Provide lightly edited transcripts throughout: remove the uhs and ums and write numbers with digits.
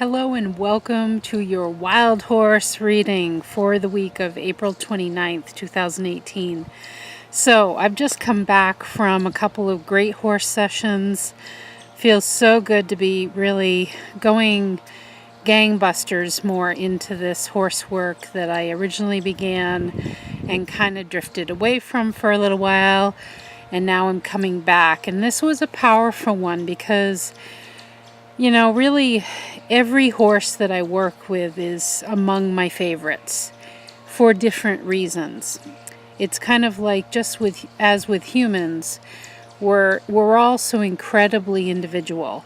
Hello and welcome to your Wild Horse reading for the week of April 29th, 2018. So I've just come back from a couple of great horse sessions. Feels so good to be really going gangbusters more into this horse work that I originally began and kind of drifted away from for a little while. And now I'm coming back. And this was a powerful one because really every horse that I work with is among my favorites for different reasons. It's kind of like as with humans, we're all so incredibly individual.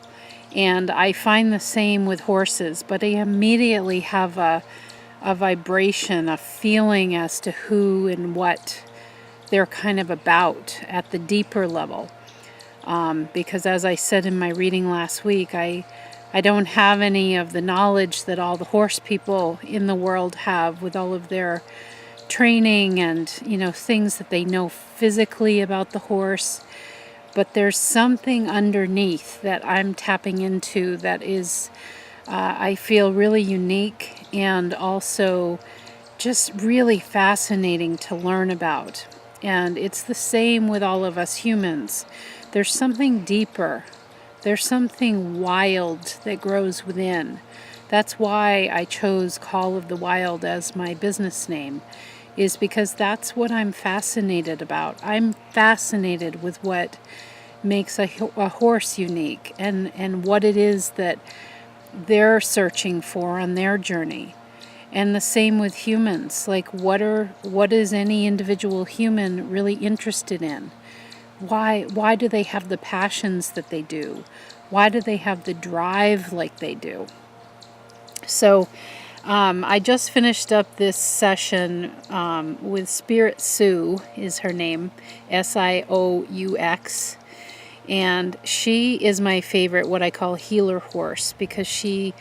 And I find the same with horses, but I immediately have a vibration, a feeling as to who and what they're kind of about at the deeper level. Because as I said in my reading last week, I don't have any of the knowledge that all the horse people in the world have with all of their training and, things that they know physically about the horse. But there's something underneath that I'm tapping into that is, I feel really unique and also just really fascinating to learn about. And it's the same with all of us humans. There's something deeper. There's something wild that grows within. That's why I chose Call of the Wild as my business name, is because that's what I'm fascinated about. I'm fascinated with what makes a horse unique and what it is that they're searching for on their journey. And the same with humans. Like, what is any individual human really interested in? Why do they have the passions that they do? Why do they have the drive like they do? So I just finished up this session with Spirit Sioux, is her name, Sioux. And she is my favorite, what I call healer horse, because she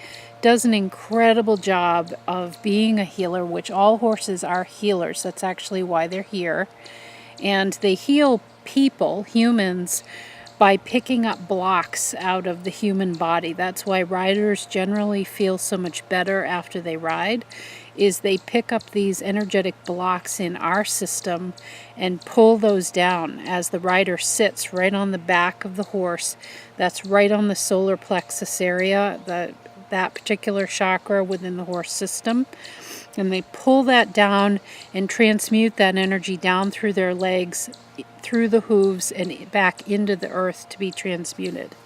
does an incredible job of being a healer, which all horses are healers. That's actually why they're here. And they heal people, humans, by picking up blocks out of the human body. That's why riders generally feel so much better after they ride, is they pick up these energetic blocks in our system and pull those down as the rider sits right on the back of the horse. That's right on the solar plexus area, that particular chakra within the horse system. And they pull that down and transmute that energy down through their legs, through the hooves, and back into the earth to be transmuted.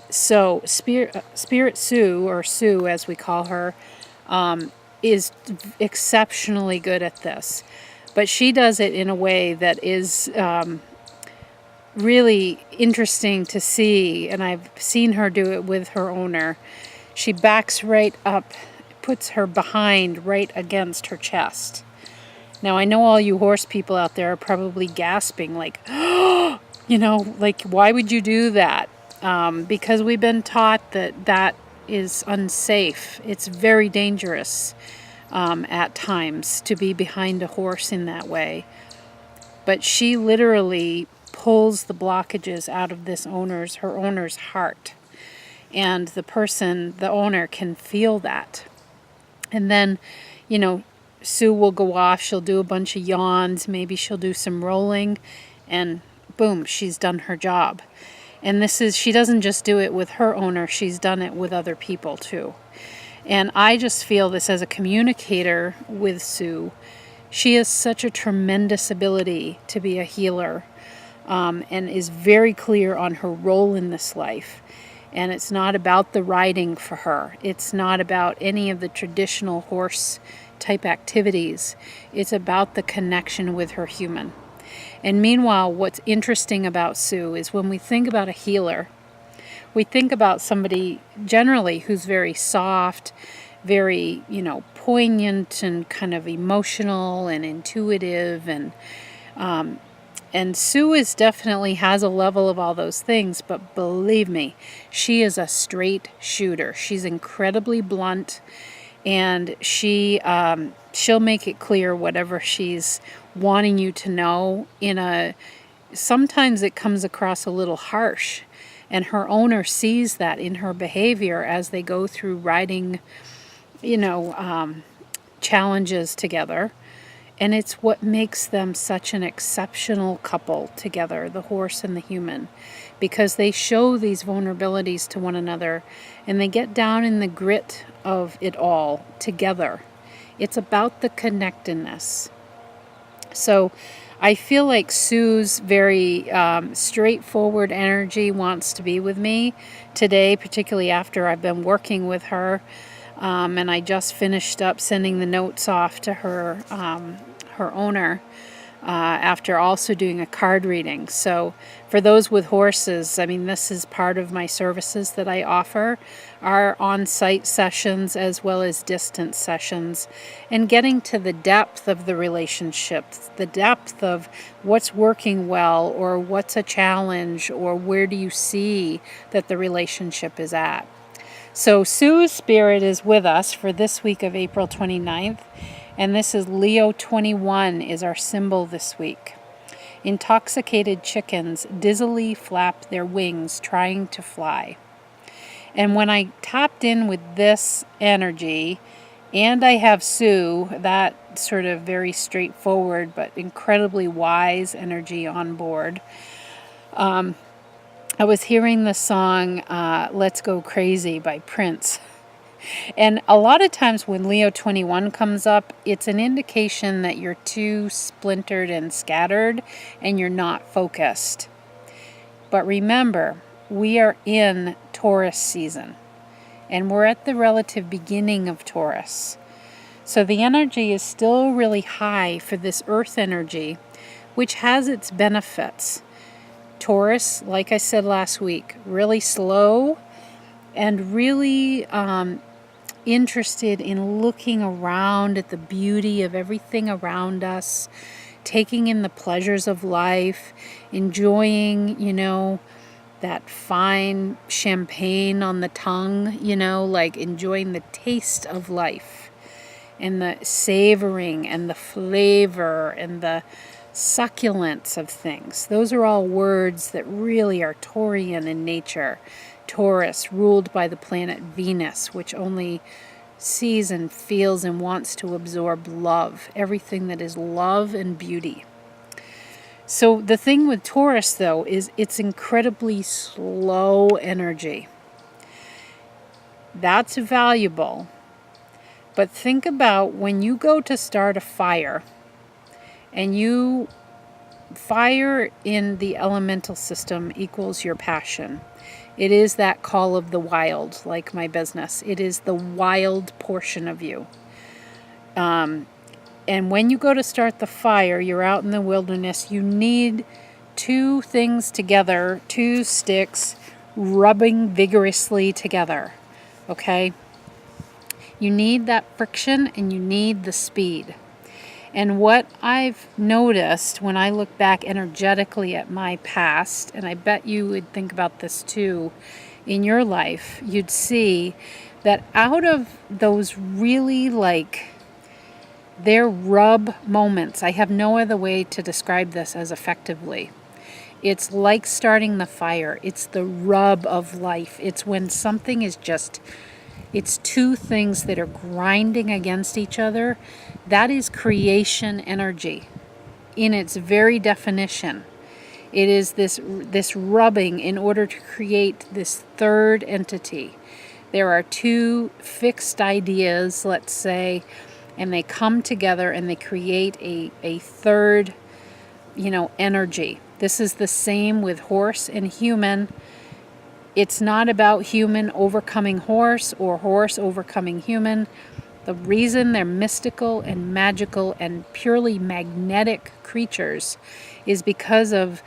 So Spirit Sioux, or Sue as we call her, is exceptionally good at this. But she does it in a way that is really interesting to see, and I've seen her do it with her owner. She backs right up, puts her behind right against her chest. Now, I know all you horse people out there are probably gasping like, like, why would you do that? Because we've been taught that is unsafe. It's very dangerous at times to be behind a horse in that way. But she literally pulls the blockages out of her owner's heart. And the owner can feel that. And then, Sue will go off, she'll do a bunch of yawns, maybe she'll do some rolling, and boom, she's done her job. And she doesn't just do it with her owner, she's done it with other people too. And I just feel this as a communicator with Sue. She has such a tremendous ability to be a healer, and is very clear on her role in this life. And it's not about the riding for her. It's not about any of the traditional horse type activities. It's about the connection with her human. And meanwhile, what's interesting about Sue is when we think about a healer, we think about somebody generally who's very soft, very, poignant and kind of emotional and intuitive, and Sue definitely has a level of all those things, but believe me, she is a straight shooter. She's incredibly blunt, and she'll make it clear whatever she's wanting you to know. Sometimes it comes across a little harsh, And her owner sees that in her behavior as they go through riding, challenges together. And it's what makes them such an exceptional couple together, the horse and the human, because they show these vulnerabilities to one another and they get down in the grit of it all together. It's about the connectedness. So I feel like Sioux's very straightforward energy wants to be with me today, particularly after I've been working with her. And I just finished up sending the notes off to her owner after also doing a card reading. So for those with horses, I mean, this is part of my services that I offer, are on-site sessions as well as distance sessions, and getting to the depth of the relationships, the depth of what's working well or what's a challenge or where do you see that the relationship is at. So Sioux's spirit is with us for this week of April 29th, and this is Leo 21 is our symbol this week. Intoxicated chickens dizzily flap their wings trying to fly. And when I tapped in with this energy, and I have Sioux, that sort of very straightforward but incredibly wise energy on board, I was hearing the song Let's Go Crazy by Prince. And a lot of times when Leo 21 comes up, it's an indication that you're too splintered and scattered and you're not focused. But remember, we are in Taurus season and we're at the relative beginning of Taurus. So the energy is still really high for this earth energy, which has its benefits. Taurus, like I said last week, really slow and really interested in looking around at the beauty of everything around us, taking in the pleasures of life, enjoying, that fine champagne on the tongue, like enjoying the taste of life and the savoring and the flavor and the succulence of things. Those are all words that really are Taurian in nature. Taurus, ruled by the planet Venus, which only sees and feels and wants to absorb love, everything that is love and beauty. So the thing with Taurus, though, is it's incredibly slow energy. That's valuable. But think about when you go to start a fire, and fire in the elemental system equals your passion. It is that call of the wild, like my business. It is the wild portion of you. And when you go to start the fire, you're out in the wilderness, you need two things together, two sticks rubbing vigorously together, okay? You need that friction and you need the speed. And what I've noticed when I look back energetically at my past, and I bet you would think about this too in your life, you'd see that out of those really their rub moments, I have no other way to describe this as effectively. It's like starting the fire. It's the rub of life. It's when something is it's two things that are grinding against each other. That is creation energy in its very definition. It is this rubbing in order to create this third entity. There are two fixed ideas, let's say, and they come together and they create a third, energy. This is the same with horse and human. It's not about human overcoming horse or horse overcoming human. The reason they're mystical and magical and purely magnetic creatures is because of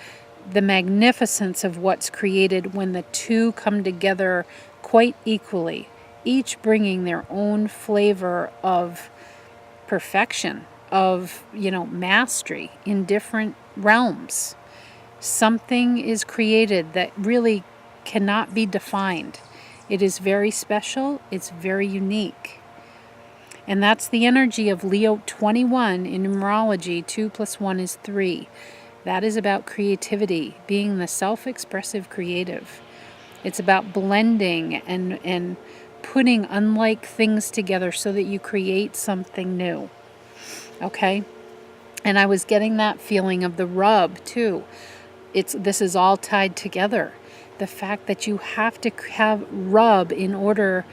the magnificence of what's created when the two come together quite equally, each bringing their own flavor of perfection, of, mastery in different realms. Something is created that really cannot be defined. It is very special. It's very unique. And that's the energy of Leo 21 in numerology. 2 + 1 is 3. That is about creativity, being the self-expressive creative. It's about blending and putting unlike things together so that you create something new. Okay? And I was getting that feeling of the rub too. This is all tied together. The fact that you have to have rub in order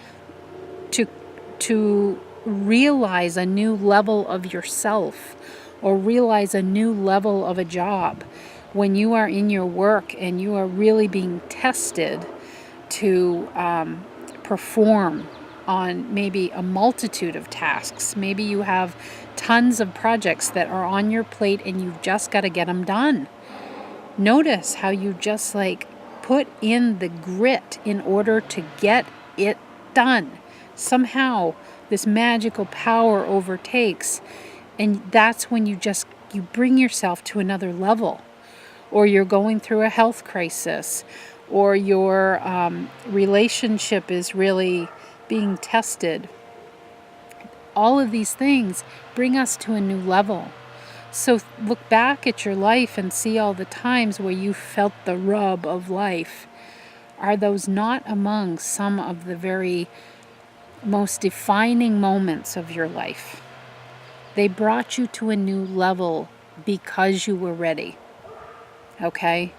to realize a new level of yourself or realize a new level of a job. When you are in your work and you are really being tested to perform on maybe a multitude of tasks. Maybe you have tons of projects that are on your plate and you've just got to get them done. Notice how you just like put in the grit in order to get it done. Somehow this magical power overtakes, and that's when you bring yourself to another level. Or you're going through a health crisis, or your relationship is really being tested. All of these things bring us to a new level. So look back at your life and see all the times where you felt the rub of life. Are those not among some of the very most defining moments of your life? They brought you to a new level because you were ready. Okay?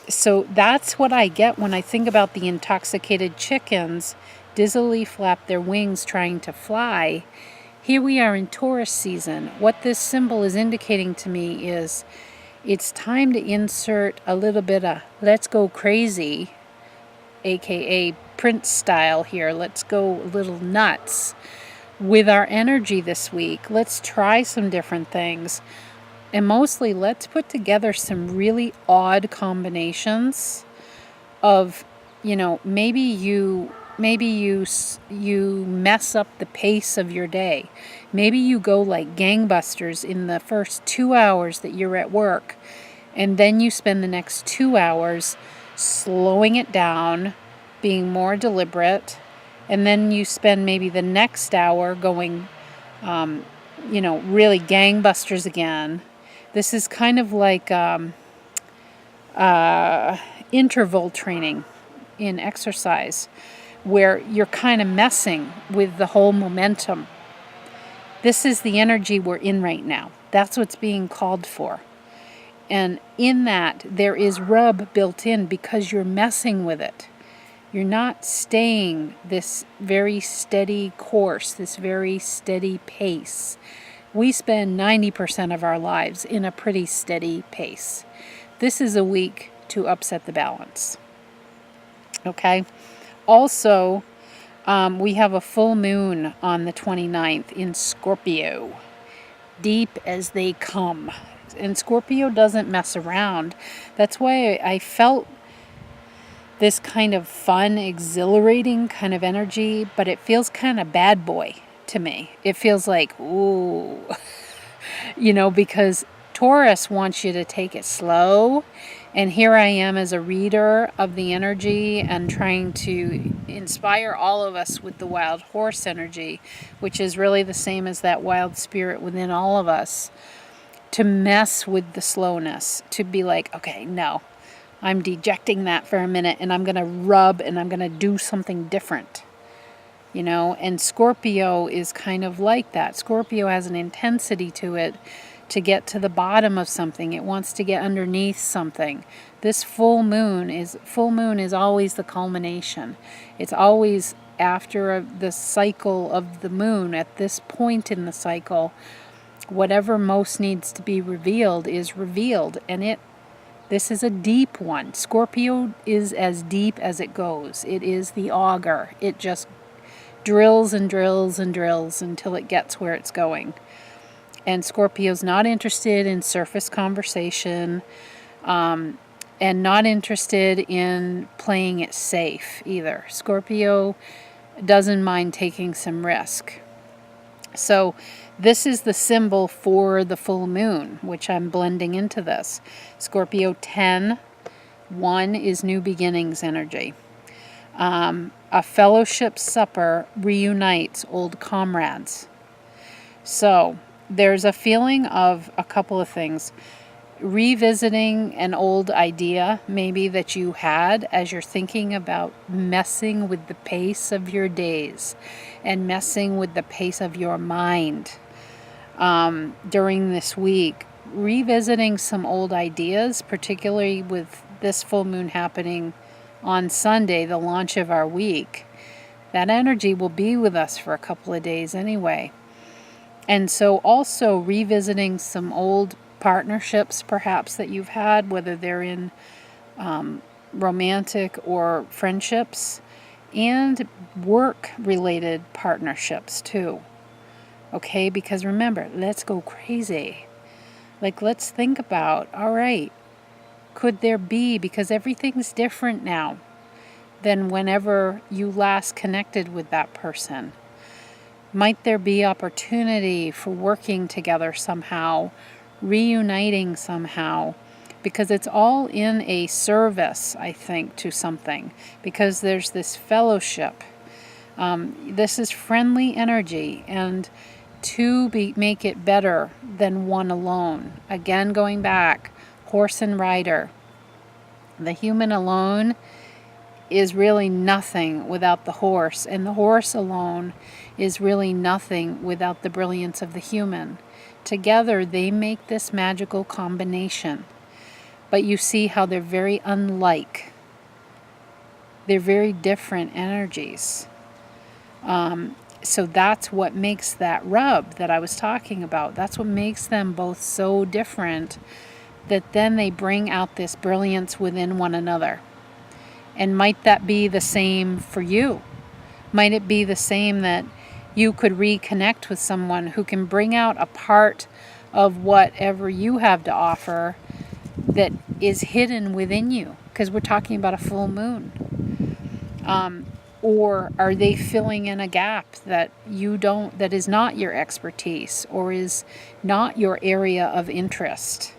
So that's what I get when I think about the intoxicated chickens dizzily flap their wings trying to fly. Here we are in Taurus season. What this symbol is indicating to me is it's time to insert a little bit of let's go crazy, aka Prince style here. Let's go a little nuts with our energy this week. Let's try some different things. And mostly, let's put together some really odd combinations of, maybe you mess up the pace of your day. Maybe you go like gangbusters in the first 2 hours that you're at work, and then you spend the next 2 hours slowing it down, being more deliberate, and then you spend maybe the next hour going, really gangbusters again. This is kind of like interval training in exercise, where you're kind of messing with the whole momentum. This is the energy we're in right now. That's what's being called for. And in that, there is rub built in because you're messing with it. You're not staying this very steady course, this very steady pace. We spend 90% of our lives in a pretty steady pace. This is a week to upset the balance. Okay? Also, we have a full moon on the 29th in Scorpio. Deep as they come. And Scorpio doesn't mess around. That's why I felt this kind of fun, exhilarating kind of energy, but it feels kind of bad boy to me. It feels like, ooh, because Taurus wants you to take it slow. And here I am as a reader of the energy and trying to inspire all of us with the wild horse energy, which is really the same as that wild spirit within all of us, to mess with the slowness, to be like, okay, no, I'm dejecting that for a minute and I'm going to rub and I'm going to do something different. And Scorpio is kind of like that. Scorpio has an intensity to it to get to the bottom of something. It wants to get underneath something. This full moon is always the culmination. It's always after the cycle of the moon. At this point in the cycle, whatever most needs to be revealed is revealed, and this is a deep one. Scorpio is as deep as it goes. It is the auger. It just drills and drills and drills until it gets where it's going. And Scorpio's not interested in surface conversation, and not interested in playing it safe either. Scorpio doesn't mind taking some risk. So this is the symbol for the full moon, which I'm blending into this. Scorpio 10:1 is new beginnings energy. A fellowship supper reunites old comrades. So there's a feeling of a couple of things. revisiting an old idea maybe that you had as you're thinking about messing with the pace of your days and messing with the pace of your mind during this week. Revisiting some old ideas, particularly with this full moon happening on Sunday, the launch of our week. That energy will be with us for a couple of days anyway. And so also revisiting some old partnerships perhaps that you've had, whether they're in romantic or friendships, and work-related partnerships too. Okay, because remember, let's go crazy. Like, let's think about, all right, could there be, because everything's different now than whenever you last connected with that person. Might there be opportunity for working together somehow, reuniting somehow, because it's all in a service, I think, to something, because there's this fellowship. This is friendly energy, and make it better than one alone. Again, going back, horse and rider. The human alone is really nothing without the horse, and the horse alone is really nothing without the brilliance of the human. Together, they make this magical combination. But you see how they're very unlike. They're very different energies. So that's what makes that rub that I was talking about. That's what makes them both so different, that then they bring out this brilliance within one another. And might that be the same for you? Might it be the same that you could reconnect with someone who can bring out a part of whatever you have to offer that is hidden within you? Because we're talking about a full moon. Or are they filling in a gap that that is not your expertise or is not your area of interest,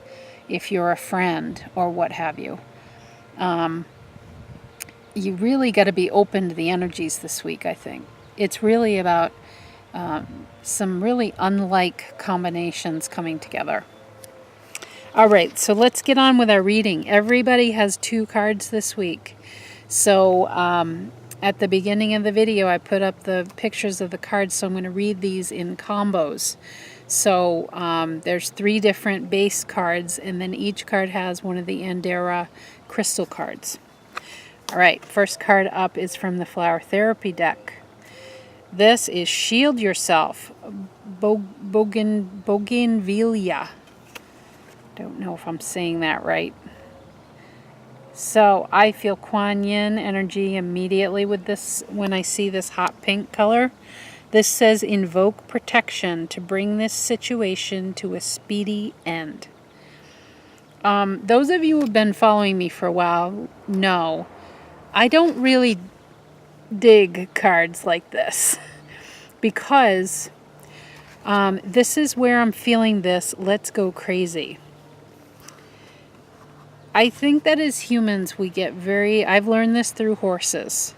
if you're a friend or what have you? You really got to be open to the energies this week, I think. It's really about some really unlike combinations coming together. All right, so let's get on with our reading. Everybody has 2 cards this week. So at the beginning of the video, I put up the pictures of the cards, so I'm going to read these in combos. So there's 3 different base cards, and then each card has one of the Andera crystal cards. All right, first card up is from the Flower Therapy deck. This is Shield Yourself, Bougainvillea. Don't know if I'm saying that right. So I feel Kuan Yin energy immediately with this when I see this hot pink color. This says invoke protection to bring this situation to a speedy end. Those of you who have been following me for a while know I don't really dig cards like this because this is where I'm feeling this let's go crazy. I think that as humans we get I've learned this through horses.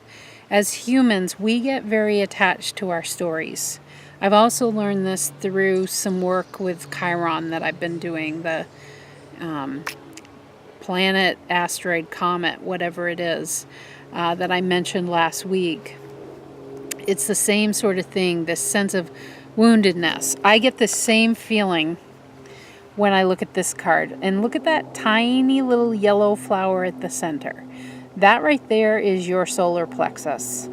As humans we get very attached to our stories. I've also learned this through some work with Chiron that I've been doing, the planet, asteroid, comet, whatever it is, that I mentioned last week. It's the same sort of thing, this sense of woundedness. I get the same feeling when I look at this card. And look at that tiny little yellow flower at the center. That right there is your solar plexus.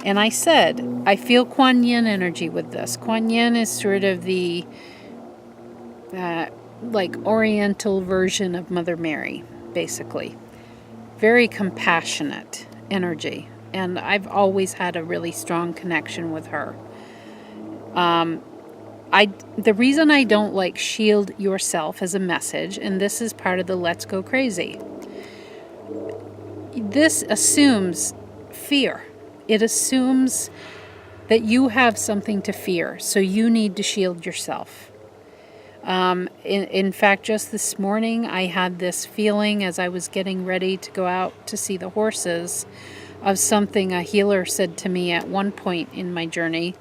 And I said, I feel Kuan Yin energy with this. Kuan Yin is sort of the like oriental version of Mother Mary, basically. Very compassionate energy. And I've always had a really strong connection with her. The reason I don't like shield yourself as a message, and this is part of the let's go crazy, this assumes fear. It assumes that you have something to fear, so you need to shield yourself. In fact, just this morning, I had this feeling as I was getting ready to go out to see the horses of something a healer said to me at one point in my journey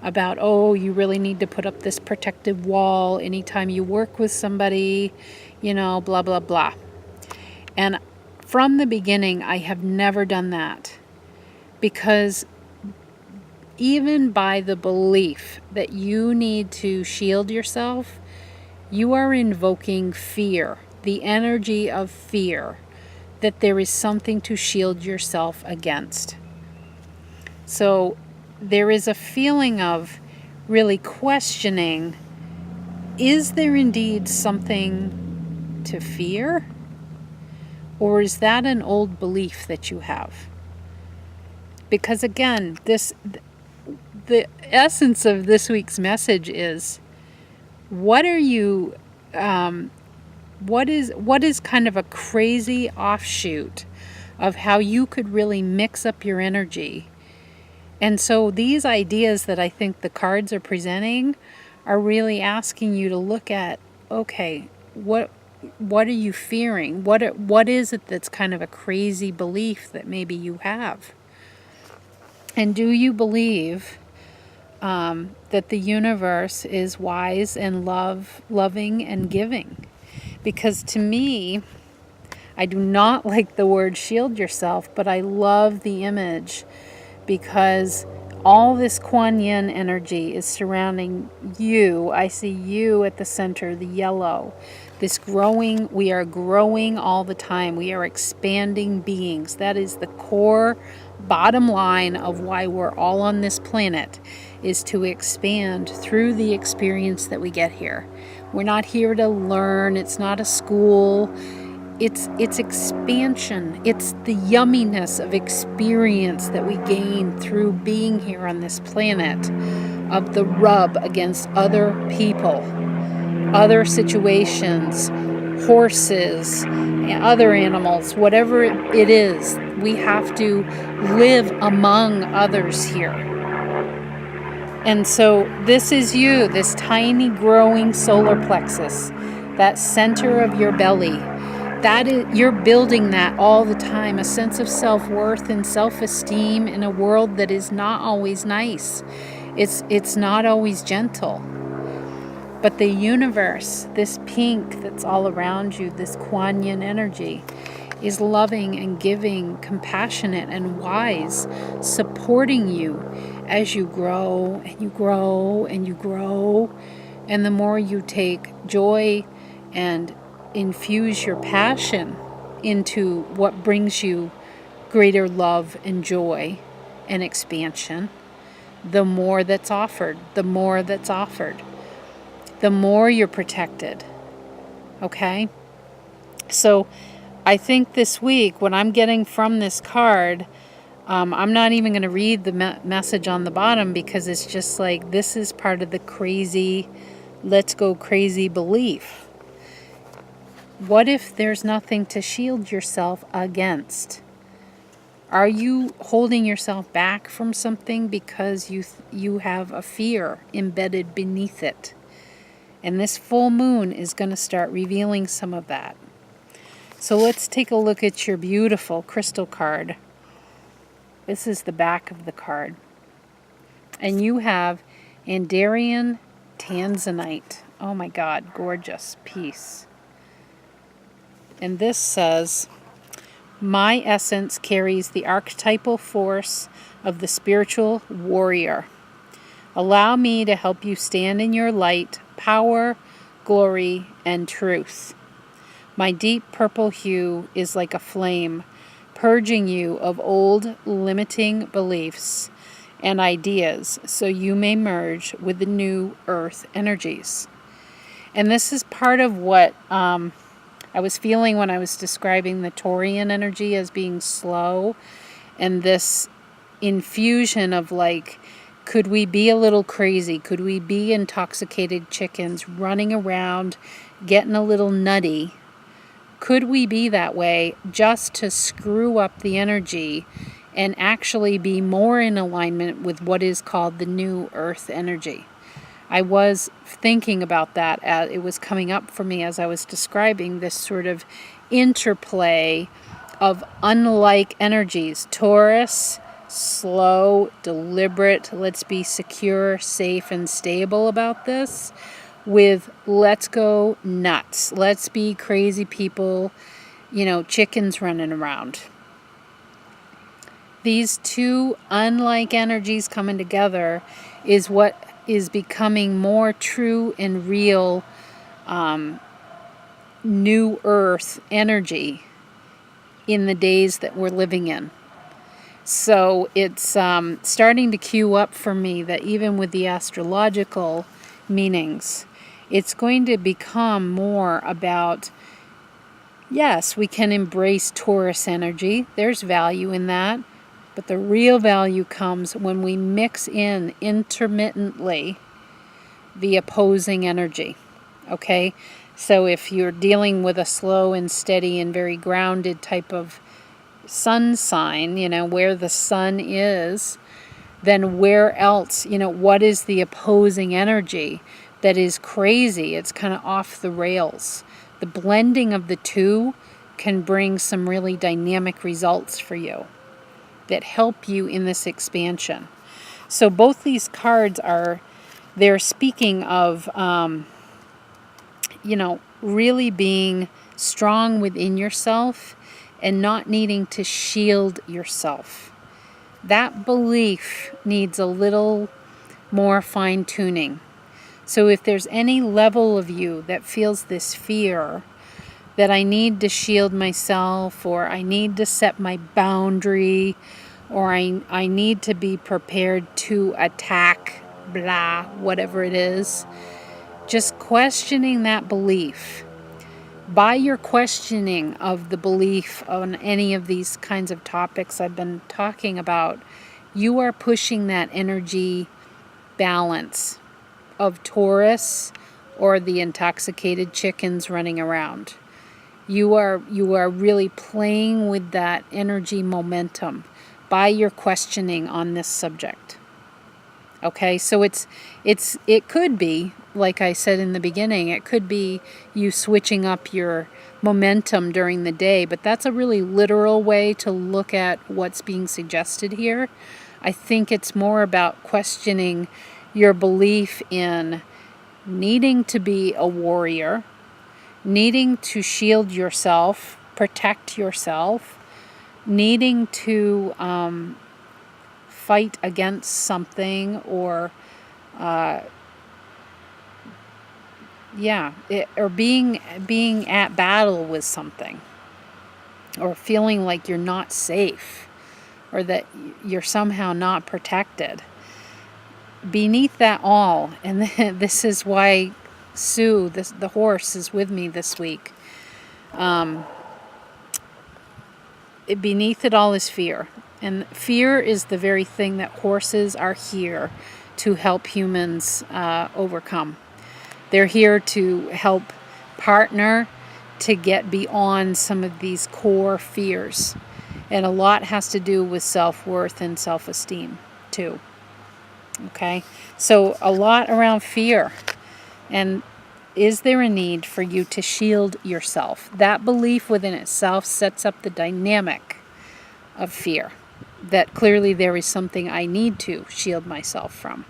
about, oh, you really need to put up this protective wall anytime you work with somebody. blah, blah, blah. And from the beginning, I have never done that, because even by the belief that you need to shield yourself, you are invoking fear, the energy of fear, that there is something to shield yourself against. So there is a feeling of really questioning, is there indeed something to fear? Or is that an old belief that you have? Because again, the essence of this week's message is, what are you, what is kind of a crazy offshoot of how you could really mix up your energy? And so these ideas that I think the cards are presenting are really asking you to look at, okay, what are you fearing? What is it that's kind of a crazy belief that maybe you have? And do you believe that the universe is wise and loving and giving? Because to me, I do not like the word shield yourself, but I love the image, because all this Kuan Yin energy is surrounding you. I see you at the center, the yellow. This growing, we are growing all the time. We are expanding beings. That is the core bottom line of why we're all on this planet, is to expand through the experience that we get here. We're not here to learn. It's not a school. It's expansion. It's the yumminess of experience that we gain through being here on this planet, of the rub against other people, other situations, horses, other animals, whatever it is. We have to live among others here. And so this is you, this tiny growing solar plexus, that center of your belly. That is, you're building that all the time, a sense of self-worth and self-esteem in a world that is not always nice. It's not always gentle. But the universe, this pink that's all around you, this Kuan Yin energy, is loving and giving, compassionate and wise, supporting you as you grow and you grow and you grow. And the more you take joy and infuse your passion into what brings you greater love and joy and expansion, the more that's offered, the more you're protected. Okay? So I think this week, what I'm getting from this card, I'm not even going to read the message on the bottom, because it's just like, this is part of the crazy, let's go crazy belief. What if there's nothing to shield yourself against? Are you holding yourself back from something because you have a fear embedded beneath it? And this full moon is going to start revealing some of that. So let's take a look at your beautiful crystal card. This is the back of the card. And you have Andarian Tanzanite. Oh my God, gorgeous piece. And this says, my essence carries the archetypal force of the spiritual warrior. Allow me to help you stand in your light, power, glory, and truth. My deep purple hue is like a flame, purging you of old limiting beliefs and ideas so you may merge with the new earth energies. And this is part of what I was feeling when I was describing the Taurian energy as being slow, and this infusion of like, could we be a little crazy? Could we be intoxicated chickens running around, getting a little nutty? Could we be that way just to screw up the energy and actually be more in alignment with what is called the new earth energy? I was thinking about that as it was coming up for me as I was describing this sort of interplay of unlike energies. Taurus, slow, deliberate, let's be secure, safe, and stable about this, with let's go nuts. Let's be crazy people, chickens running around. These two unlike energies coming together is what is becoming more true and real new earth energy in the days that we're living in. So it's starting to cue up for me that even with the astrological meanings, it's going to become more about, yes, we can embrace Taurus energy. There's value in that. But the real value comes when we mix in intermittently the opposing energy. Okay? So if you're dealing with a slow and steady and very grounded type of sun sign, where the sun is, then where else, what is the opposing energy that is crazy? It's kind of off the rails. The blending of the two can bring some really dynamic results for you that help you in this expansion. So both these cards they're speaking of, really being strong within yourself and not needing to shield yourself. That belief needs a little more fine-tuning. So if there's any level of you that feels this fear that I need to shield myself, or I need to set my boundary, or I need to be prepared to attack, blah, whatever it is, just questioning that belief. By your questioning of the belief on any of these kinds of topics I've been talking about, you are pushing that energy balance of Taurus or the intoxicated chickens running around. You are really playing with that energy momentum by your questioning on this subject. Okay, so it could be, like I said in the beginning, it could be you switching up your momentum during the day, but that's a really literal way to look at what's being suggested here. I think it's more about questioning your belief in needing to be a warrior, needing to shield yourself, protect yourself, needing to fight against something, or or being at battle with something, or feeling like you're not safe, or that you're somehow not protected. Beneath that all, and this is why Sue, the horse, is with me this week. Beneath it all is fear. And fear is the very thing that horses are here to help humans overcome. They're here to help partner to get beyond some of these core fears. And a lot has to do with self-worth and self-esteem too. Okay? So a lot around fear. And is there a need for you to shield yourself? That belief within itself sets up the dynamic of fear. That clearly there is something I need to shield myself from.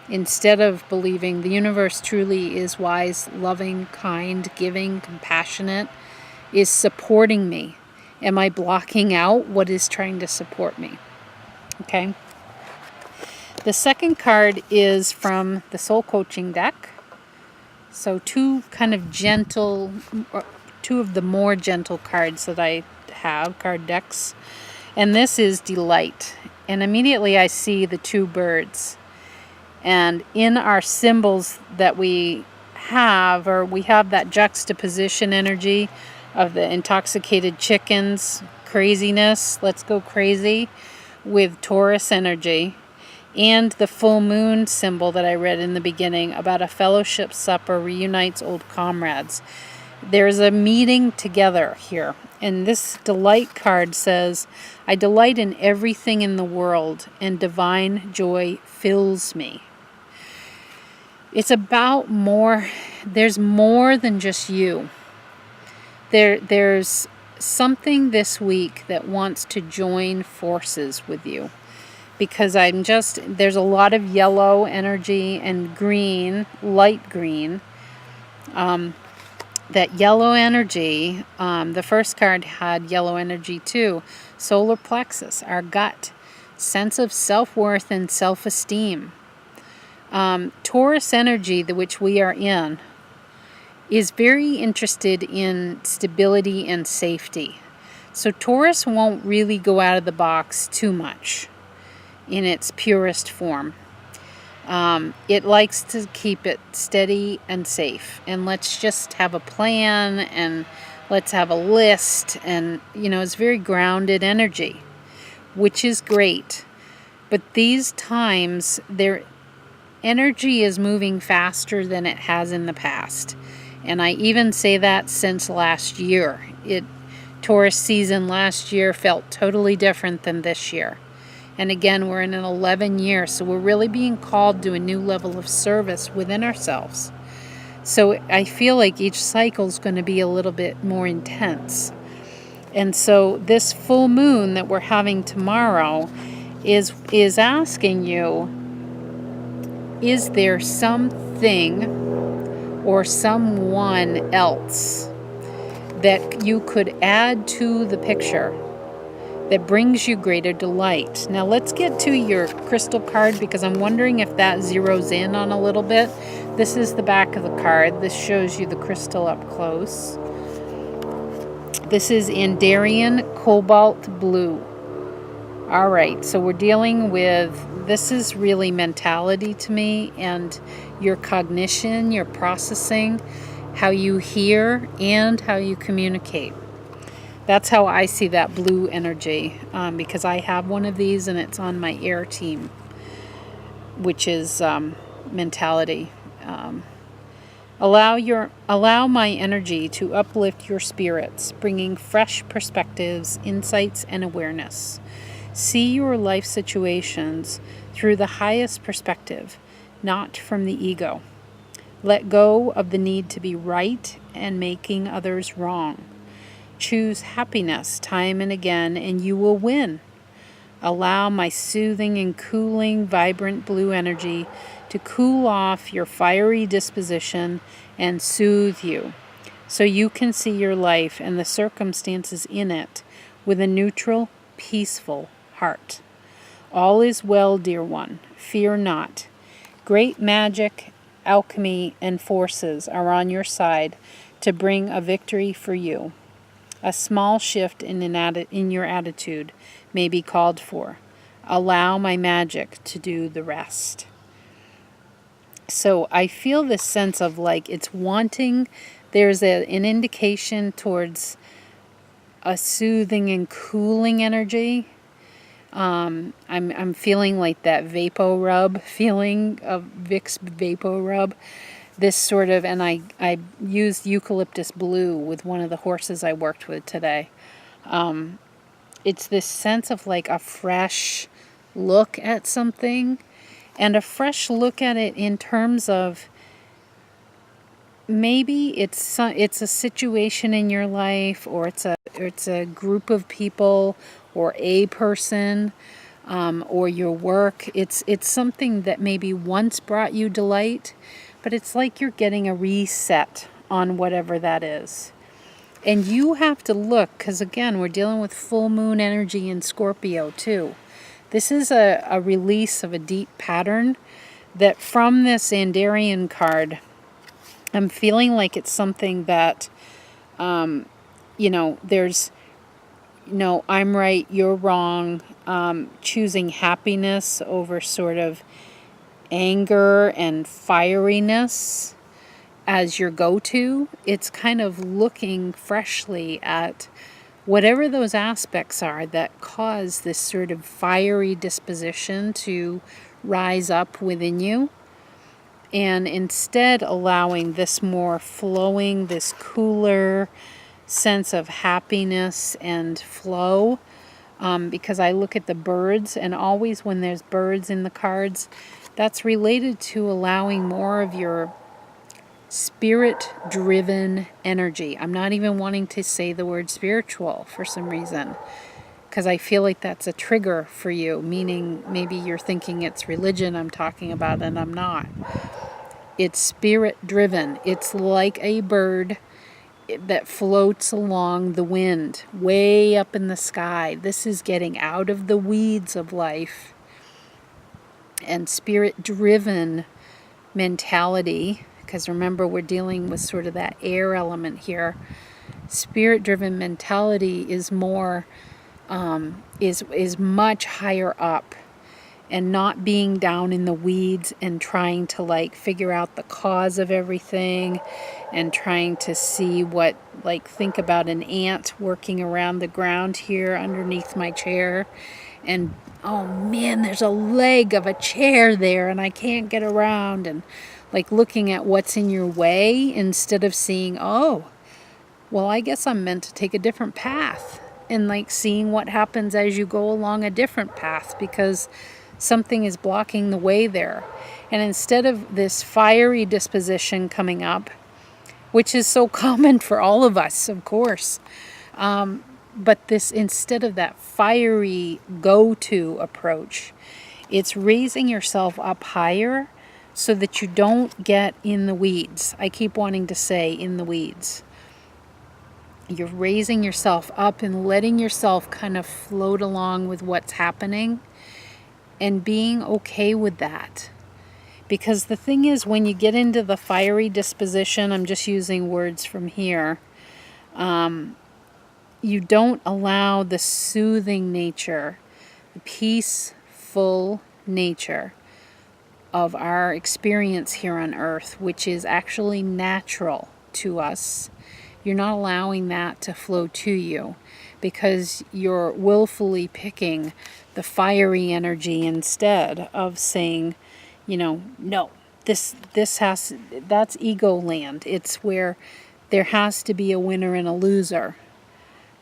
Instead of believing the universe truly is wise, loving, kind, giving, compassionate, is supporting me. Am I blocking out what is trying to support me? Okay. The second card is from the Soul Coaching deck. So two of the more gentle cards that I have, card decks. And this is Delight. And immediately I see the two birds. And in our symbols that we have that juxtaposition energy of the intoxicated chickens, craziness, let's go crazy, with Taurus energy, and the full moon symbol that I read in the beginning about a fellowship supper reunites old comrades. There's a meeting together here. And this Delight card says, I delight in everything in the world, and divine joy fills me. It's about more. There's more than just you. There's something this week that wants to join forces with you. because there's a lot of yellow energy and green, light green. That yellow energy, the first card had yellow energy too. Solar plexus, our gut, sense of self-worth and self-esteem. Taurus energy, which we are in, is very interested in stability and safety. So Taurus won't really go out of the box too much in its purest form. It likes to keep it steady and safe, and let's just have a plan, and let's have a list, and it's very grounded energy, which is great. But these times their energy is moving faster than it has in the past, and I even say that since last year. Taurus season last year felt totally different than this year. And again, we're in an 11 year, so we're really being called to a new level of service within ourselves. So I feel like each cycle is going to be a little bit more intense. And so this full moon that we're having tomorrow is asking you, is there something or someone else that you could add to the picture that brings you greater delight? Now let's get to your crystal card, because I'm wondering if that zeroes in on a little bit. This is the back of the card. This shows you the crystal up close. This is Andarian Cobalt Blue. All right, so we're dealing with, this is really mentality to me, and your cognition, your processing, how you hear, and how you communicate. That's how I see that blue energy, because I have one of these and it's on my air team, which is mentality. Allow my energy to uplift your spirits, bringing fresh perspectives, insights, and awareness. See your life situations through the highest perspective, not from the ego. Let go of the need to be right and making others wrong. Choose happiness time and again, and you will win. Allow my soothing and cooling, vibrant blue energy to cool off your fiery disposition and soothe you, so you can see your life and the circumstances in it with a neutral, peaceful heart. All is well, dear one. Fear not. Great magic, alchemy, and forces are on your side to bring a victory for you. A small shift in your attitude may be called for. Allow my magic to do the rest. So I feel this sense of like it's wanting, there's an indication towards a soothing and cooling energy. I'm feeling like that Vapo Rub feeling of Vicks Vapo Rub. This sort of, and I used eucalyptus blue with one of the horses I worked with today. It's this sense of like a fresh look at something, and a fresh look at it in terms of maybe it's a situation in your life, or it's a group of people, or a person, or your work. It's something that maybe once brought you delight, but it's like you're getting a reset on whatever that is. And you have to look, because again, we're dealing with full moon energy in Scorpio too. This is a release of a deep pattern that from this Andarian card, I'm feeling like it's something that, there's, I'm right, you're wrong, choosing happiness over sort of anger and fieriness as your go-to. It's kind of looking freshly at whatever those aspects are that cause this sort of fiery disposition to rise up within you, and instead allowing this more flowing, this cooler sense of happiness and flow. Because I look at the birds, and always when there's birds in the cards, that's related to allowing more of your spirit-driven energy. I'm not even wanting to say the word spiritual for some reason, because I feel like that's a trigger for you, meaning maybe you're thinking it's religion I'm talking about, and I'm not. It's spirit driven. It's like a bird that floats along the wind, way up in the sky. This is getting out of the weeds of life. And spirit driven mentality, because remember, we're dealing with sort of that air element here. Spirit driven mentality is more, is much higher up, and not being down in the weeds and trying to like figure out the cause of everything, and trying to see what, like, think about an ant working around the ground here underneath my chair, and oh man, there's a leg of a chair there and I can't get around, and like looking at what's in your way instead of seeing, oh, well, I guess I'm meant to take a different path, and like seeing what happens as you go along a different path because something is blocking the way there. And instead of this fiery disposition coming up, which is so common for all of us, of course, but this, instead of that fiery go-to approach, it's raising yourself up higher so that you don't get in the weeds. I keep wanting to say in the weeds. You're raising yourself up and letting yourself kind of float along with what's happening and being okay with that. Because the thing is, when you get into the fiery disposition, I'm just using words from here, you don't allow the soothing nature, the peaceful nature of our experience here on Earth, which is actually natural to us. You're not allowing that to flow to you because you're willfully picking the fiery energy instead of saying, you know, no, this has, that's ego land. It's where there has to be a winner and a loser.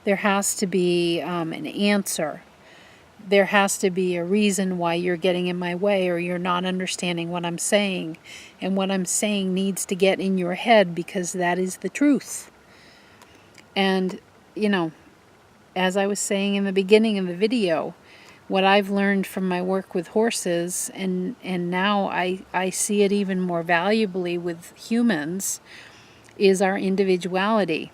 There has to be an answer. There has to be a reason why you're getting in my way or you're not understanding what I'm saying. And what I'm saying needs to get in your head because that is the truth. And, you know, as I was saying in the beginning of the video, what I've learned from my work with horses, and now I see it even more valuably with humans, is our individuality.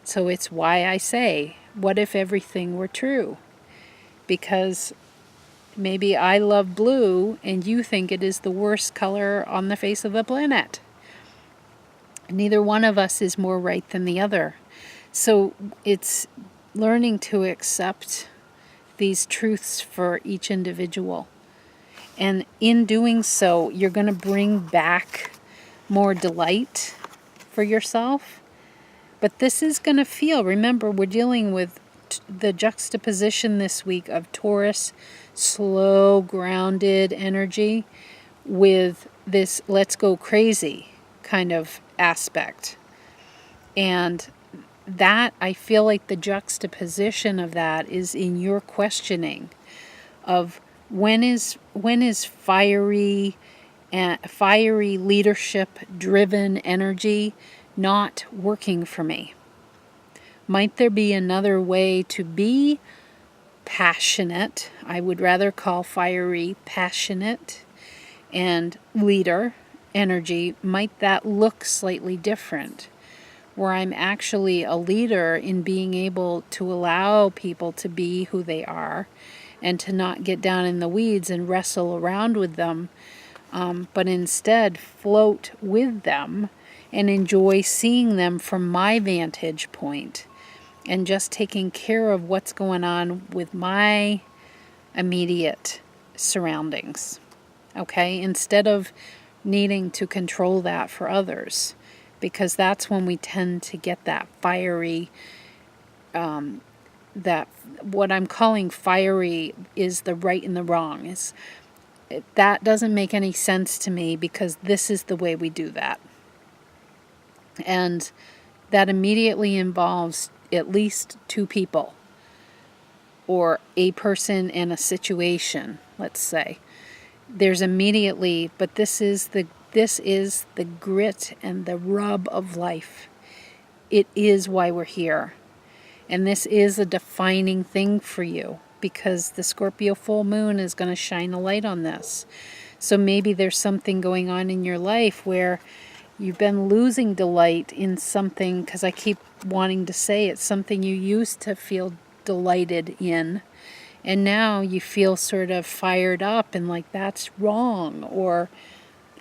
So it's why I say, what if everything were true? Because maybe I love blue and you think it is the worst color on the face of the planet. Neither one of us is more right than the other. So it's learning to accept these truths for each individual. And in doing so, you're going to bring back more delight for yourself. But this is going to feel, remember, we're dealing with the juxtaposition this week of Taurus, slow, grounded energy with this let's go crazy kind of aspect. And that, I feel like the juxtaposition of that is in your questioning of when is fiery leadership driven energy not working for me? Might there be another way to be passionate? I would rather call fiery passionate, and leader energy, might that look slightly different? Where I'm actually a leader in being able to allow people to be who they are and to not get down in the weeds and wrestle around with them, but instead float with them and enjoy seeing them from my vantage point and just taking care of what's going on with my immediate surroundings, okay? Instead of needing to control that for others. Because that's when we tend to get that fiery, that what I'm calling fiery is the right and the wrong. That doesn't make any sense to me because this is the way we do that. And that immediately involves at least two people or a person and a situation, let's say. There's immediately, but this is the grit and the rub of life. It is why we're here. And this is a defining thing for you because the Scorpio full moon is going to shine a light on this. So maybe there's something going on in your life where you've been losing delight in something, because I keep wanting to say it's something you used to feel delighted in. And now you feel sort of fired up and like that's wrong, or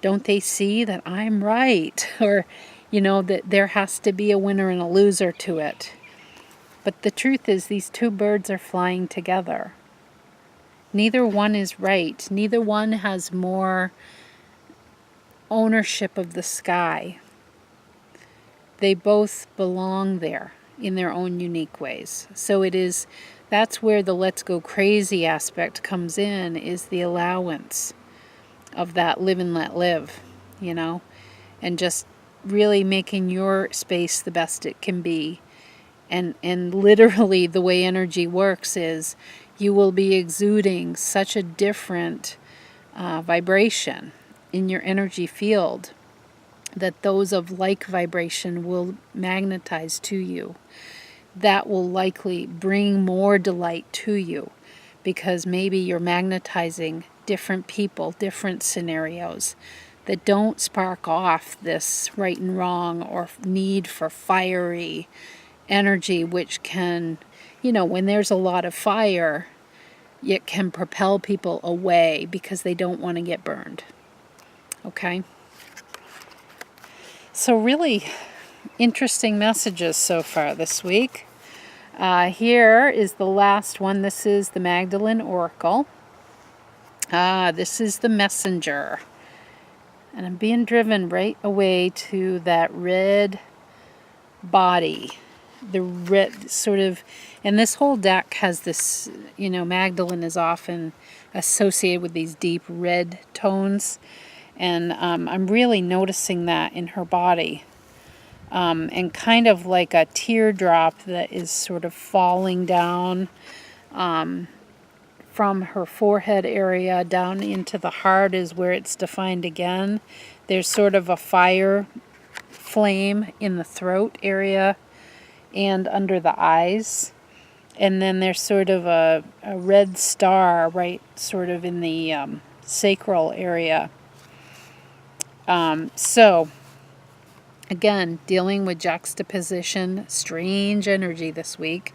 don't they see that I'm right? Or, that there has to be a winner and a loser to it. But the truth is these two birds are flying together. Neither one is right. Neither one has more ownership of the sky. They both belong there in their own unique ways. So that's where the let's go crazy aspect comes in, is the allowance of that live and let live, and just really making your space the best it can be. And literally the way energy works is you will be exuding such a different vibration in your energy field that those of like vibration will magnetize to you. That will likely bring more delight to you because maybe you're magnetizing different people, different scenarios that don't spark off this right and wrong or need for fiery energy, which can, when there's a lot of fire, it can propel people away because they don't want to get burned. Okay? So really interesting messages so far this week. Here is the last one. This is the Magdalene Oracle. This is the Messenger. And I'm being driven right away to that red body. The red sort of, and this whole deck has this, Magdalene is often associated with these deep red tones. And I'm really noticing that in her body. And kind of like a teardrop that is sort of falling down from her forehead area down into the heart is where it's defined again. There's sort of a fire flame in the throat area and under the eyes. And then there's sort of a red star right sort of in the sacral area. So, again, dealing with juxtaposition, strange energy this week.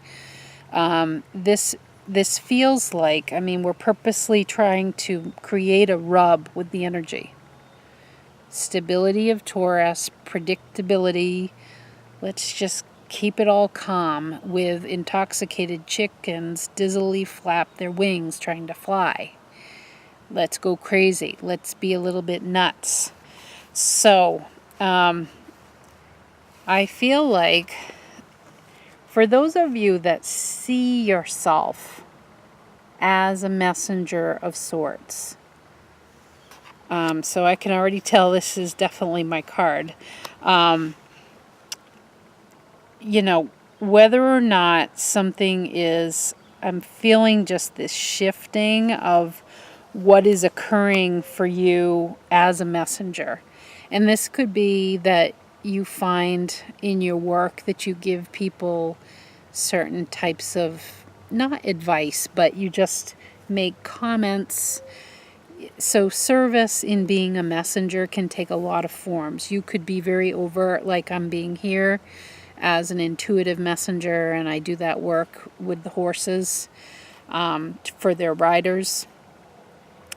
This feels like, we're purposely trying to create a rub with the energy. Stability of Taurus, predictability. Let's just keep it all calm with intoxicated chickens dizzily flap their wings trying to fly. Let's go crazy. Let's be a little bit nuts. So, I feel like for those of you that see yourself as a messenger of sorts, so I can already tell this is definitely my card. Whether or not something is, I'm feeling just this shifting of what is occurring for you as a messenger. And this could be that you find in your work that you give people certain types of, not advice, but you just make comments. So service in being a messenger can take a lot of forms. You could be very overt, like I'm being here as an intuitive messenger, and I do that work with the horses for their riders.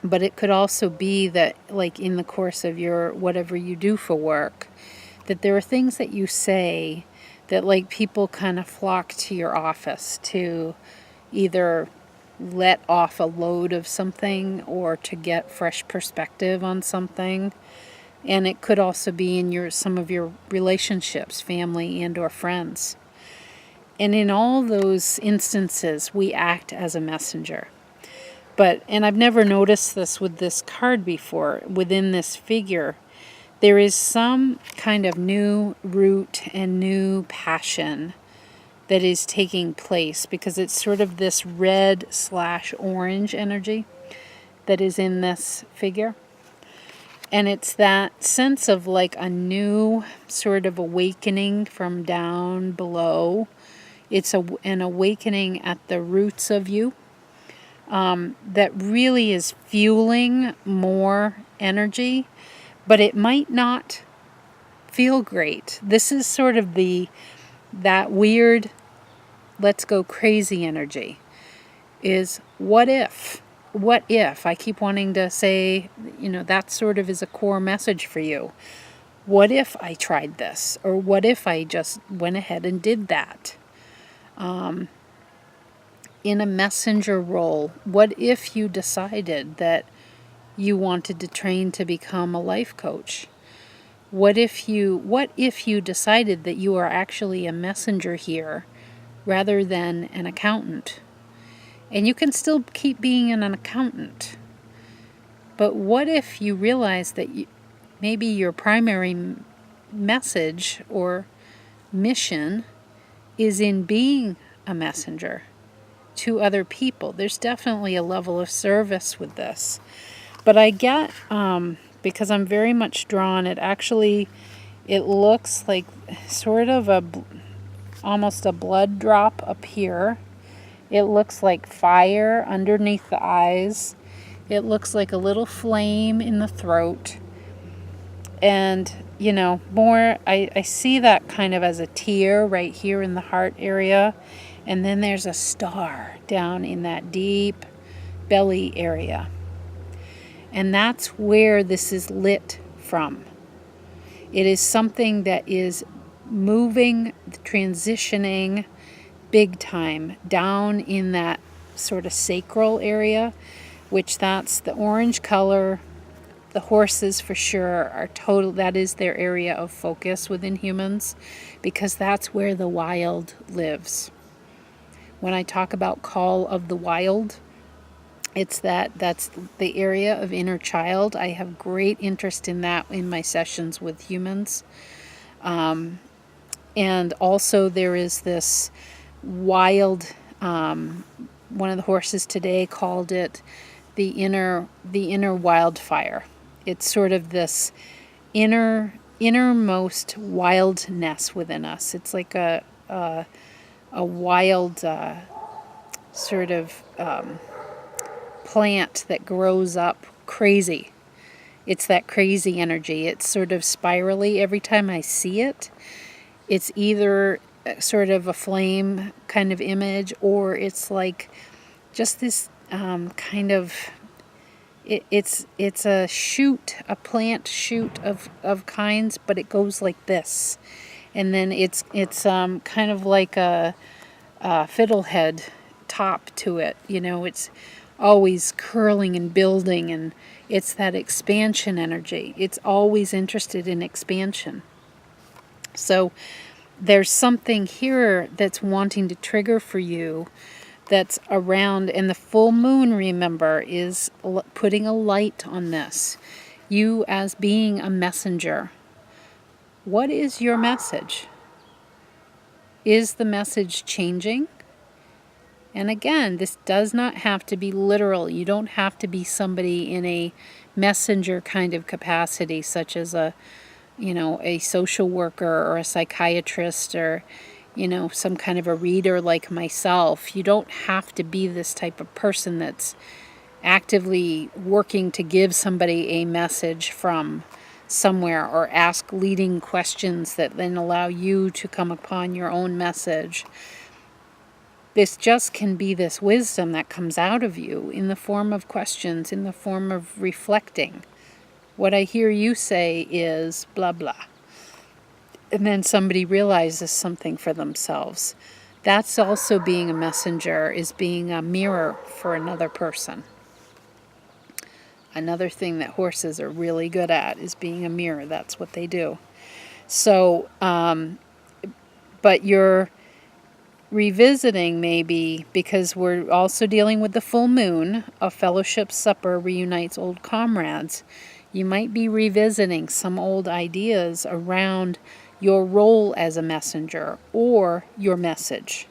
But it could also be that, like in the course of your whatever you do for work, that there are things that you say that like people kind of flock to your office to either let off a load of something or to get fresh perspective on something. And it could also be in some of your relationships, family and or friends. And in all those instances, we act as a messenger. And I've never noticed this with this card before, within this figure, there is some kind of new root and new passion that is taking place because it's sort of this red/orange energy that is in this figure. And it's that sense of like a new sort of awakening from down below. It's an awakening at the roots of you that really is fueling more energy, but it might not feel great. This is sort of that weird, let's go crazy energy. Is what if? What if? I keep wanting to say, that sort of is a core message for you. What if I tried this? Or what if I just went ahead and did that? In a messenger role, what if you decided that you wanted to train to become a life coach? What if you decided that you are actually a messenger here rather than an accountant? And you can still keep being an accountant. But what if you realize that maybe your primary message or mission is in being a messenger to other people? There's definitely a level of service with this. But I get, because I'm very much drawn, it looks like sort of almost a blood drop up here. It looks like fire underneath the eyes. It looks like a little flame in the throat. And, I see that kind of as a tear right here in the heart area. And then there's a star down in that deep belly area. And that's where this is lit from. It is something that is moving, transitioning big time down in that sort of sacral area, which that's the orange color. The horses for sure are that is their area of focus within humans, because that's where the wild lives. When I talk about call of the wild, that's the area of inner child. I have great interest in that in my sessions with humans. And also there is this wild, one of the horses today called it the inner wildfire. It's sort of this innermost wildness within us. It's like a wild sort of plant that grows up crazy. It's that crazy energy. It's sort of spirally. Every time I see it, it's either sort of a flame kind of image, or it's like just this kind of, it's a shoot, a plant shoot of kinds, but it goes like this. And then it's kind of like a fiddlehead top to it. It's always curling and building, and it's that expansion energy. It's always interested in expansion. So there's something here that's wanting to trigger for you that's around, and the full moon, remember, is putting a light on this. You as being a messenger. What is your message? Is the message changing? And again, this does not have to be literal. You don't have to be somebody in a messenger kind of capacity, such as a social worker or a psychiatrist, or, some kind of a reader like myself. You don't have to be this type of person that's actively working to give somebody a message from somewhere, or ask leading questions that then allow you to come upon your own message. This just can be this wisdom that comes out of you in the form of questions, in the form of reflecting. What I hear you say is blah, blah. And then somebody realizes something for themselves. That's also being a messenger, is being a mirror for another person. Another thing that horses are really good at is being a mirror. That's what they do. So, but you're revisiting, maybe, because we're also dealing with the full moon. A fellowship supper reunites old comrades. You might be revisiting some old ideas around your role as a messenger or your message.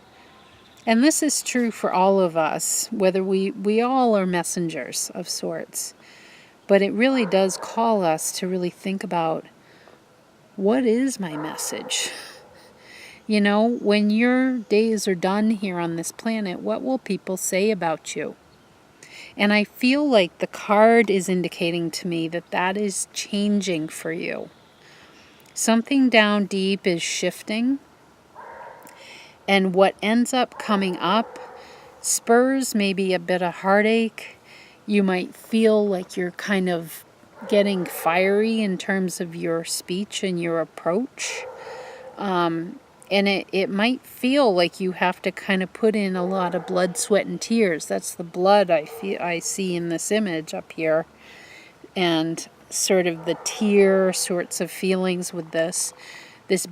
And this is true for all of us, whether we all are messengers of sorts. But it really does call us to really think about, what is my message? You know, when your days are done here on this planet, what will people say about you? And I feel like the card is indicating to me that that is changing for you. Something down deep is shifting, and what ends up coming up spurs maybe a bit of heartache. You might feel like you're kind of getting fiery in terms of your speech and your approach. And it might feel like you have to kind of put in a lot of blood, sweat, and tears. That's the blood I see in this image up here. And sort of the tear sorts of feelings with this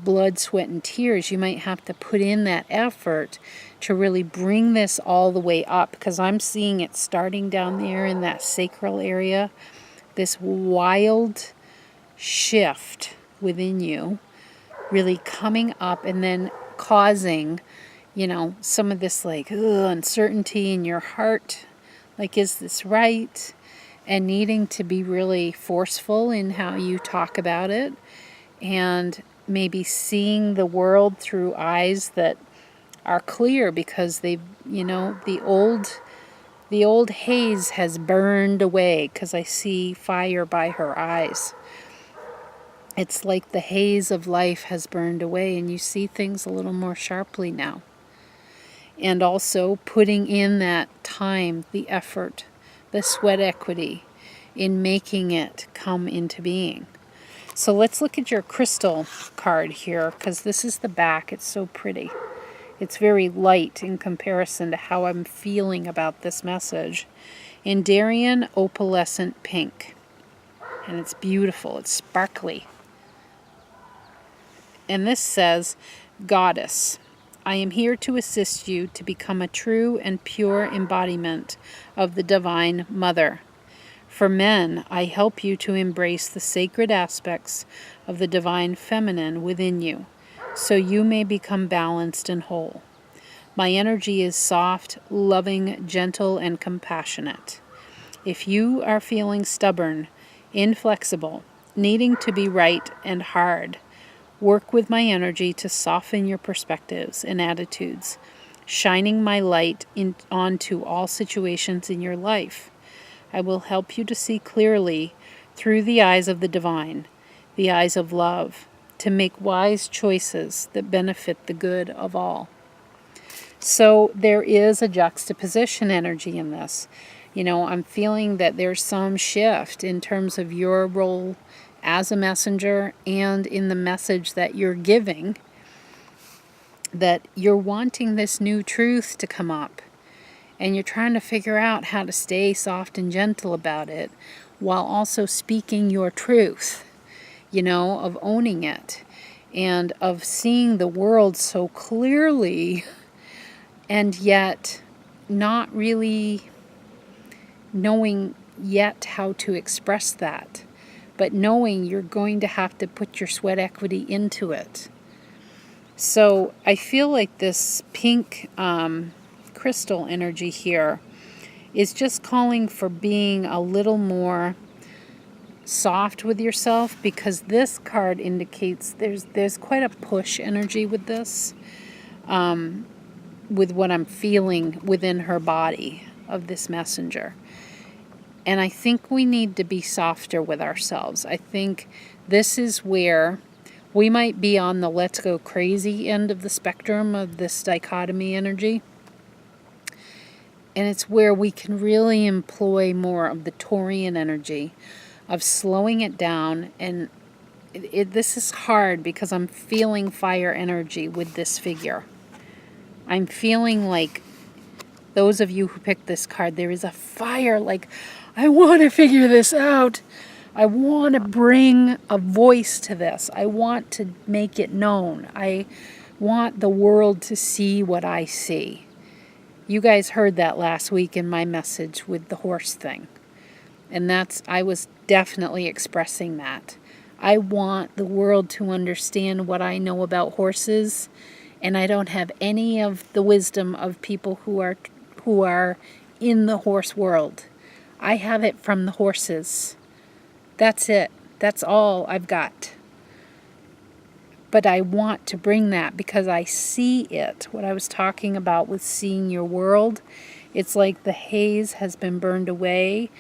blood, sweat, and tears. You might have to put in that effort to really bring this all the way up, because I'm seeing it starting down there in that sacral area. This wild shift within you really coming up and then causing, you know, some of this like uncertainty in your heart. Like, is this right? And needing to be really forceful in how you talk about it, and maybe seeing the world through eyes that are clear because they've, you know, the old haze has burned away, because I see fire by her eyes. It's like the haze of life has burned away and you see things a little more sharply now. And also putting in that time, the effort, the sweat equity in making it come into being. So let's look at your crystal card here, because this is the back. It's so pretty. It's very light in comparison to how I'm feeling about this message. Indarian opalescent pink. And it's beautiful. It's sparkly. And this says, Goddess, I am here to assist you to become a true and pure embodiment of the Divine Mother. For men, I help you to embrace the sacred aspects of the Divine Feminine within you, so you may become balanced and whole. My energy is soft, loving, gentle, and compassionate. If you are feeling stubborn, inflexible, needing to be right and hard, work with my energy to soften your perspectives and attitudes, shining my light onto all situations in your life. I will help you to see clearly through the eyes of the divine, the eyes of love, to make wise choices that benefit the good of all. So there is a juxtaposition energy in this. You know, I'm feeling that there's some shift in terms of your role as a messenger and in the message that you're giving, that you're wanting this new truth to come up. And you're trying to figure out how to stay soft and gentle about it while also speaking your truth, you know, of owning it and of seeing the world so clearly, and yet not really knowing yet how to express that, but knowing you're going to have to put your sweat equity into it. So I feel like this pink crystal energy here is just calling for being a little more soft with yourself, because this card indicates there's quite a push energy with this, with what I'm feeling within her body of this messenger. And I think we need to be softer with ourselves. I think this is where we might be on the let's go crazy end of the spectrum of this dichotomy energy. And it's where we can really employ more of the Taurian energy of slowing it down. And this is hard because I'm feeling fire energy with this figure. I'm feeling like those of you who picked this card, there is a fire, like, I want to figure this out. I want to bring a voice to this. I want to make it known. I want the world to see what I see. You guys heard that last week in my message with the horse thing. And I was definitely expressing that. I want the world to understand what I know about horses, and I don't have any of the wisdom of people who are in the horse world. I have it from the horses. That's it. That's all I've got. But I want to bring that because I see it. What I was talking about with seeing your world, it's like the haze has been burned away.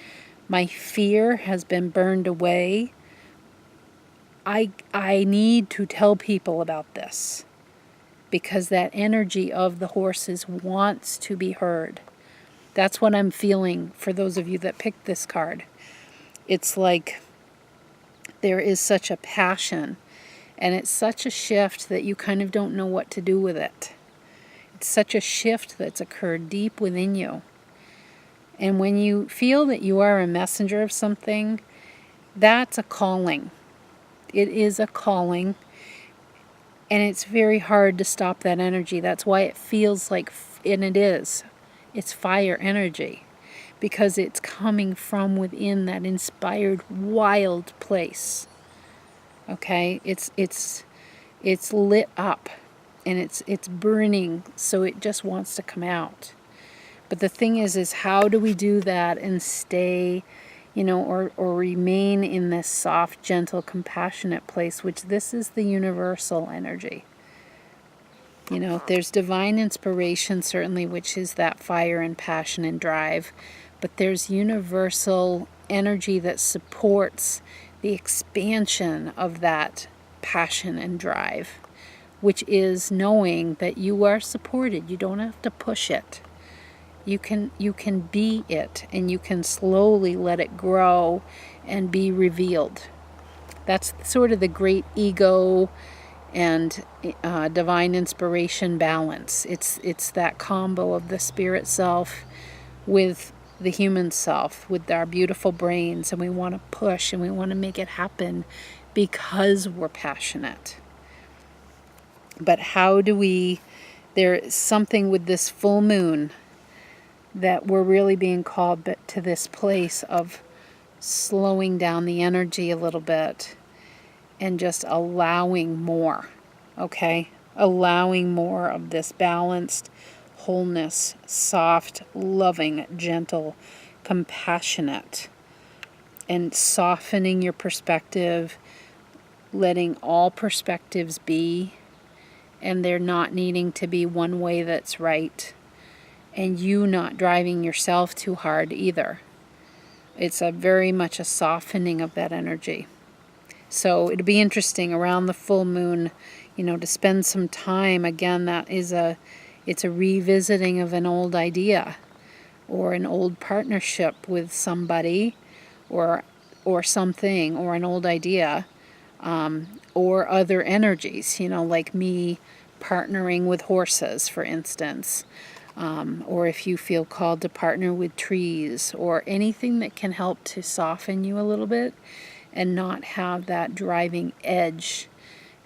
My fear has been burned away. I need to tell people about this because that energy of the horses wants to be heard. That's what I'm feeling for those of you that picked this card. It's like there is such a passion, and it's such a shift that you kind of don't know what to do with it. It's such a shift that's occurred deep within you. And when you feel that you are a messenger of something, that's a calling. It is a calling, and it's very hard to stop that energy. That's why it feels like, and it is, it's fire energy, because it's coming from within that inspired, wild place. Okay, it's lit up, and it's burning, so it just wants to come out. But the thing is how do we do that and stay, or remain in this soft, gentle, compassionate place, which this is the universal energy. There's divine inspiration, certainly, which is that fire and passion and drive, but there's universal energy that supports the expansion of that passion and drive, which is knowing that you are supported. You don't have to push it. You can be it, and you can slowly let it grow and be revealed. That's sort of the great ego and divine inspiration balance. It's that combo of the spirit self with the human self, with our beautiful brains, and we want to push and we want to make it happen because we're passionate. But how do we, there's something with this full moon that we're really being called to this place of slowing down the energy a little bit and just allowing more, okay? Allowing more of this balanced wholeness, soft, loving, gentle, compassionate, and softening your perspective, letting all perspectives be, and there not needing to be one way that's right, and you not driving yourself too hard either. It's a very much a softening of that energy. So it'll be interesting around the full moon, to spend some time. Again, it's a revisiting of an old idea or an old partnership with somebody or something, or an old idea, or other energies, like me partnering with horses, for instance. Or if you feel called to partner with trees, or anything that can help to soften you a little bit and not have that driving edge,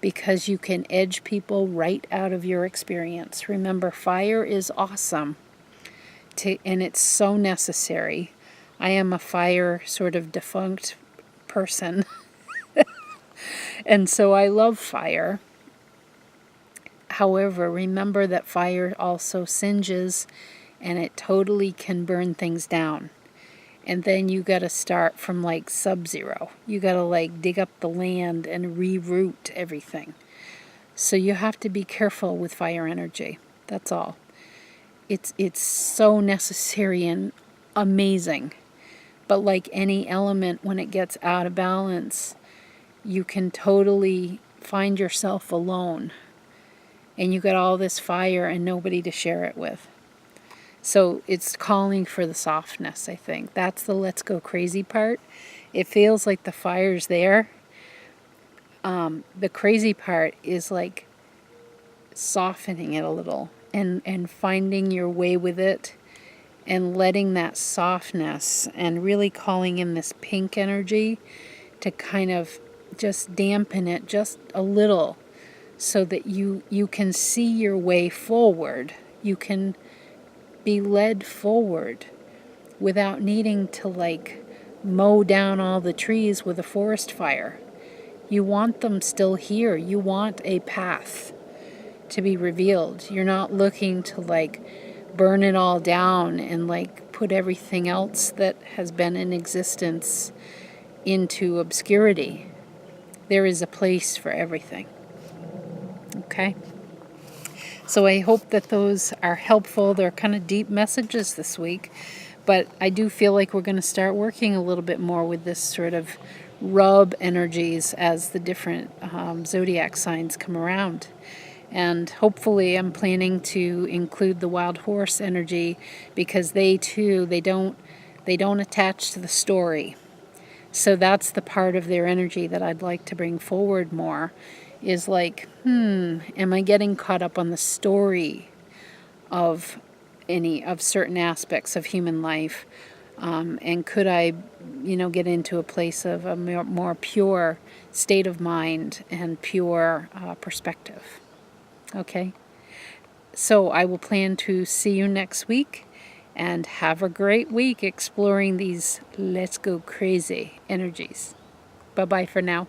because you can edge people right out of your experience. Remember, fire is awesome, and it's so necessary. I am a fire sort of defunct person, and so I love fire. However, remember that fire also singes, and it totally can burn things down. And then you got to start from like sub-zero. You got to dig up the land and reroute everything. So you have to be careful with fire energy. That's all. It's so necessary and amazing. But like any element, when it gets out of balance, you can totally find yourself alone. And you got all this fire and nobody to share it with. So it's calling for the softness, I think. That's the let's go crazy part. It feels like the fire's there. The crazy part is like softening it a little and finding your way with it and letting that softness and really calling in this pink energy to kind of just dampen it just a little, so that you can see your way forward. You can be led forward without needing to mow down all the trees with a forest fire. You want them still here. You want a path to be revealed. You're not looking to burn it all down and put everything else that has been in existence into obscurity. There is a place for everything. Okay? So I hope that those are helpful. They're kind of deep messages this week, but I do feel like we're going to start working a little bit more with this sort of rub energies as the different zodiac signs come around. And hopefully I'm planning to include the wild horse energy, because they too, they don't attach to the story. So that's the part of their energy that I'd like to bring forward more, is like, am I getting caught up on the story of certain aspects of human life? And could I, get into a place of a more pure state of mind and pure perspective? Okay? So I will plan to see you next week, and have a great week exploring these let's go crazy energies. Bye-bye for now.